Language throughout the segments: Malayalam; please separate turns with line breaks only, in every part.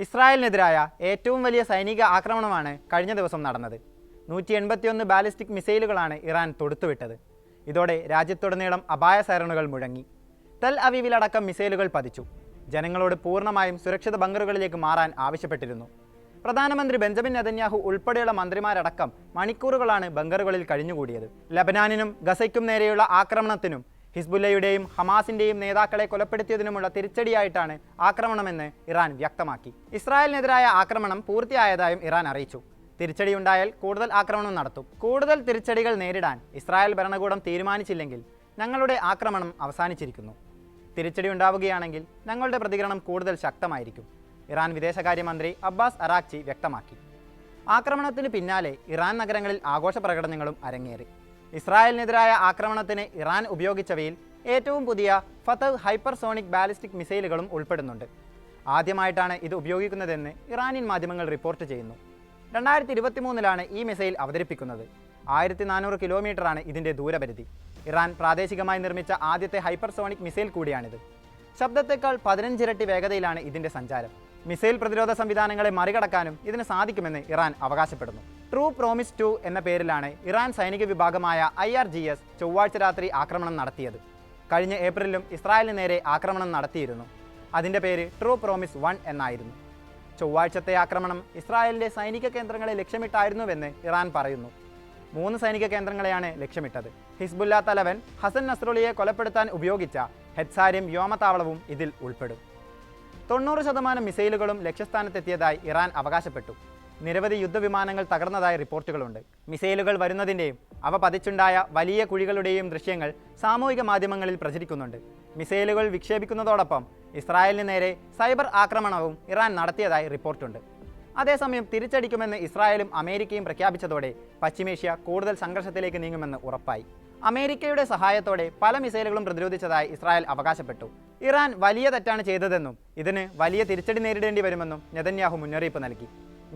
ഇസ്രായേലിനെതിരായ ഏറ്റവും വലിയ സൈനിക ആക്രമണമാണ് കഴിഞ്ഞ ദിവസം നടന്നത്. 181 ബാലിസ്റ്റിക് മിസൈലുകളാണ് ഇറാൻ തൊടുത്തുവിട്ടത്. ഇതോടെ രാജ്യത്തുടനീളം അപായ സൈറണുകൾ മുഴങ്ങി. തെൽ അവീവിലടക്കം മിസൈലുകൾ പതിച്ചു. ജനങ്ങളോട് പൂർണ്ണമായും സുരക്ഷിത ബങ്കറുകളിലേക്ക് മാറാൻ ആവശ്യപ്പെട്ടിരുന്നു. പ്രധാനമന്ത്രി ബെഞ്ചമിൻ നെതന്യാഹു ഉൾപ്പെടെയുള്ള മന്ത്രിമാരടക്കം മണിക്കൂറുകളാണ് ബങ്കറുകളിൽ കഴിഞ്ഞുകൂടിയത്. ലബനാനിനും ഗസയ്ക്കും നേരെയുള്ള ആക്രമണത്തിനും ഹിസ്ബുല്ലയുടെയും ഹമാസിന്റെയും നേതാക്കളെ കൊലപ്പെടുത്തിയതിനുമുള്ള തിരിച്ചടിയായിട്ടാണ് ആക്രമണമെന്ന് ഇറാൻ വ്യക്തമാക്കി. ഇസ്രായേലിനെതിരായ ആക്രമണം പൂർത്തിയായതായും ഇറാൻ അറിയിച്ചു. തിരിച്ചടിയുണ്ടായാൽ കൂടുതൽ ആക്രമണം നടത്തും. കൂടുതൽ തിരിച്ചടികൾ നേരിടാൻ ഇസ്രായേൽ ഭരണകൂടം തീരുമാനിച്ചില്ലെങ്കിൽ ഞങ്ങളുടെ ആക്രമണം അവസാനിച്ചിരിക്കുന്നു. തിരിച്ചടി ഉണ്ടാവുകയാണെങ്കിൽ ഞങ്ങളുടെ പ്രതികരണം കൂടുതൽ ശക്തമായിരിക്കും, ഇറാൻ വിദേശകാര്യമന്ത്രി അബ്ബാസ് അറാക്ചി വ്യക്തമാക്കി. ആക്രമണത്തിന് പിന്നാലെ ഇറാൻ നഗരങ്ങളിൽ ആഘോഷ പ്രകടനങ്ങളും അരങ്ങേറി. ഇസ്രായേലിനെതിരായ ആക്രമണത്തിന് ഇറാൻ ഉപയോഗിച്ചവയിൽ ഏറ്റവും പുതിയ ഫതഹ് ഹൈപ്പർസോണിക് ബാലിസ്റ്റിക് മിസൈലുകളും ഉൾപ്പെടുന്നുണ്ട്. ആദ്യമായിട്ടാണ് ഇത് ഉപയോഗിക്കുന്നതെന്ന് ഇറാനിയൻ മാധ്യമങ്ങൾ റിപ്പോർട്ട് ചെയ്യുന്നു. 2023 ഈ മിസൈൽ അവതരിപ്പിക്കുന്നത്. 1400 കിലോമീറ്ററാണ് ഇതിൻ്റെ ദൂരപരിധി. ഇറാൻ പ്രാദേശികമായി നിർമ്മിച്ച ആദ്യത്തെ ഹൈപ്പർസോണിക് മിസൈൽ കൂടിയാണിത്. ശബ്ദത്തേക്കാൾ 15 ഇരട്ടി വേഗതയിലാണ് ഇതിൻ്റെ സഞ്ചാരം. മിസൈൽ പ്രതിരോധ സംവിധാനങ്ങളെ മറികടക്കാനും ഇതിന് സാധിക്കുമെന്ന് ഇറാൻ അവകാശപ്പെടുന്നു. ട്രൂ പ്രോമിസ് 2 എന്ന പേരിലാണ് ഇറാൻ സൈനിക വിഭാഗമായ IRGS ചൊവ്വാഴ്ച രാത്രി ആക്രമണം നടത്തിയത്. കഴിഞ്ഞ ഏപ്രിലും ഇസ്രായേലിന് നേരെ ആക്രമണം നടത്തിയിരുന്നു. അതിൻ്റെ പേര് ട്രൂ പ്രോമിസ് 1 എന്നായിരുന്നു. ചൊവ്വാഴ്ചത്തെ ആക്രമണം ഇസ്രായേലിൻ്റെ സൈനിക കേന്ദ്രങ്ങളെ ലക്ഷ്യമിട്ടായിരുന്നുവെന്ന് ഇറാൻ പറയുന്നു. 3 സൈനിക കേന്ദ്രങ്ങളെയാണ് ലക്ഷ്യമിട്ടത്. ഹിസ്ബുല്ല തലവൻ ഹസൻ നസ്രുള്ളിയെ കൊലപ്പെടുത്താൻ ഉപയോഗിച്ച ഹെറ്റ്സാരിം വ്യോമതാവളവും ഇതിൽ ഉൾപ്പെടും. 90% മിസൈലുകളും ലക്ഷ്യസ്ഥാനത്തെത്തിയതായി ഇറാൻ അവകാശപ്പെട്ടു. നിരവധി യുദ്ധവിമാനങ്ങൾ തകർന്നതായി റിപ്പോർട്ടുകളുണ്ട്. മിസൈലുകൾ വരുന്നതിൻ്റെയും അവ പതിച്ചുണ്ടായ വലിയ കുഴികളുടെയും ദൃശ്യങ്ങൾ സാമൂഹിക മാധ്യമങ്ങളിൽ പ്രചരിക്കുന്നുണ്ട്. മിസൈലുകൾ വിക്ഷേപിക്കുന്നതോടൊപ്പം ഇസ്രായേലിന് നേരെ സൈബർ ആക്രമണവും ഇറാൻ നടത്തിയതായി റിപ്പോർട്ടുണ്ട്. അതേസമയം തിരിച്ചടിക്കുമെന്ന് ഇസ്രായേലും അമേരിക്കയും പ്രഖ്യാപിച്ചതോടെ പശ്ചിമേഷ്യ കൂടുതൽ സംഘർഷത്തിലേക്ക് നീങ്ങുമെന്ന് ഉറപ്പായി. അമേരിക്കയുടെ സഹായത്തോടെ പല മിസൈലുകളും പ്രതിരോധിച്ചതായി ഇസ്രായേൽ അവകാശപ്പെട്ടു. ഇറാൻ വലിയ തെറ്റാണ് ചെയ്തതെന്നും ഇതിന് വലിയ തിരിച്ചടി നേരിടേണ്ടി വരുമെന്നും നെതന്യാഹു മുന്നറിയിപ്പ് നൽകി.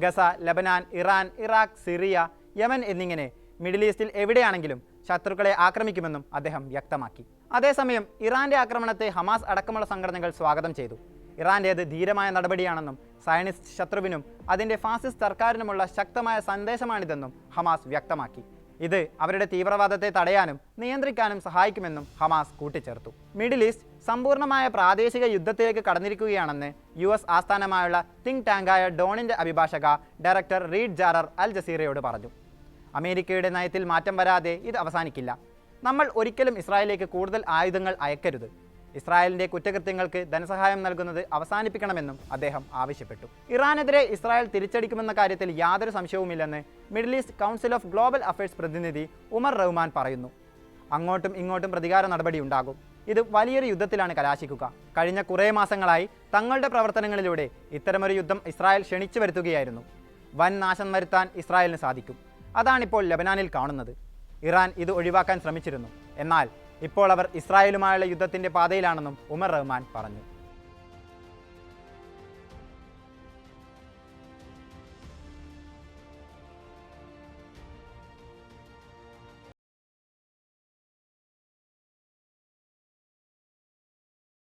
Gaza, Lebanon, Iran, Iraq, Syria, Yemen എന്നിങ്ങനെ മിഡിൽ ഈസ്റ്റിൽ എവിടെയാണെങ്കിലും ശത്രുക്കളെ ആക്രമിക്കുമെന്നും അദ്ദേഹം വ്യക്തമാക്കി. അതേസമയം ഇറാന്റെ ആക്രമണത്തെ ഹമാസ് അടക്കമുള്ള സംഘടനകൾ സ്വാഗതം ചെയ്തു. ഇറാന്റേത് ധീരമായ നടപടിയാണെന്നും സയനിസ്റ്റ് ശത്രുവിനും അതിൻ്റെ ഫാസിസ്റ്റ് സർക്കാരിനുമുള്ള ശക്തമായ സന്ദേശമാണിതെന്നും ഹമാസ് വ്യക്തമാക്കി. ഇത് അവരുടെ തീവ്രവാദത്തെ തടയാനും നിയന്ത്രിക്കാനും സഹായിക്കുമെന്നും ഹമാസ് കൂട്ടിച്ചേർത്തു. മിഡിൽ ഈസ്റ്റ് സമ്പൂർണ്ണമായ പ്രാദേശിക യുദ്ധത്തിലേക്ക് കടന്നിരിക്കുകയാണെന്ന് US ആസ്ഥാനമായുള്ള തിങ്ക് ടാങ്കായ ഡോണിൻ്റെ അഭിഭാഷക ഡയറക്ടർ റീഡ് ജാറർ അൽ ജസീറയോട് പറഞ്ഞു. അമേരിക്കയുടെ നയത്തിൽ മാറ്റം വരാതെ ഇത് അവസാനിക്കില്ല. നമ്മൾ ഒരിക്കലും ഇസ്രായേലിലേക്ക് കൂടുതൽ ആയുധങ്ങൾ അയക്കരുത്. ഇസ്രായേലിൻ്റെ കുറ്റകൃത്യങ്ങൾക്ക് ധനസഹായം നൽകുന്നത് അവസാനിപ്പിക്കണമെന്നും അദ്ദേഹം ആവശ്യപ്പെട്ടു. ഇറാനെതിരെ ഇസ്രായേൽ തിരിച്ചടിക്കുമെന്ന കാര്യത്തിൽ യാതൊരു സംശയവുമില്ലെന്ന് Middle East Council of Global Affairs പ്രതിനിധി ഉമർ റഹ്മാൻ പറയുന്നു. അങ്ങോട്ടും ഇങ്ങോട്ടും പ്രതികാര നടപടി ഉണ്ടാകും. ഇത് വലിയൊരു യുദ്ധത്തിലാണ് കലാശിക്കുക. കഴിഞ്ഞ കുറേ മാസങ്ങളായി തങ്ങളുടെ പ്രവർത്തനങ്ങളിലൂടെ ഇത്തരമൊരു യുദ്ധം ഇസ്രായേൽ ക്ഷണിച്ചു വരുത്തുകയായിരുന്നു. വൻ നാശം വരുത്താൻ ഇസ്രായേലിന് സാധിക്കും. അതാണിപ്പോൾ ലബനാനിൽ കാണുന്നത്. ഇറാൻ ഇത് ഒഴിവാക്കാൻ ശ്രമിച്ചിരുന്നു. എന്നാൽ ഇപ്പോൾ അവർ ഇസ്രായേലുമായുള്ള യുദ്ധത്തിൻ്റെ പാതയിലാണെന്നും ഉമർ റഹ്മാൻ പറഞ്ഞു.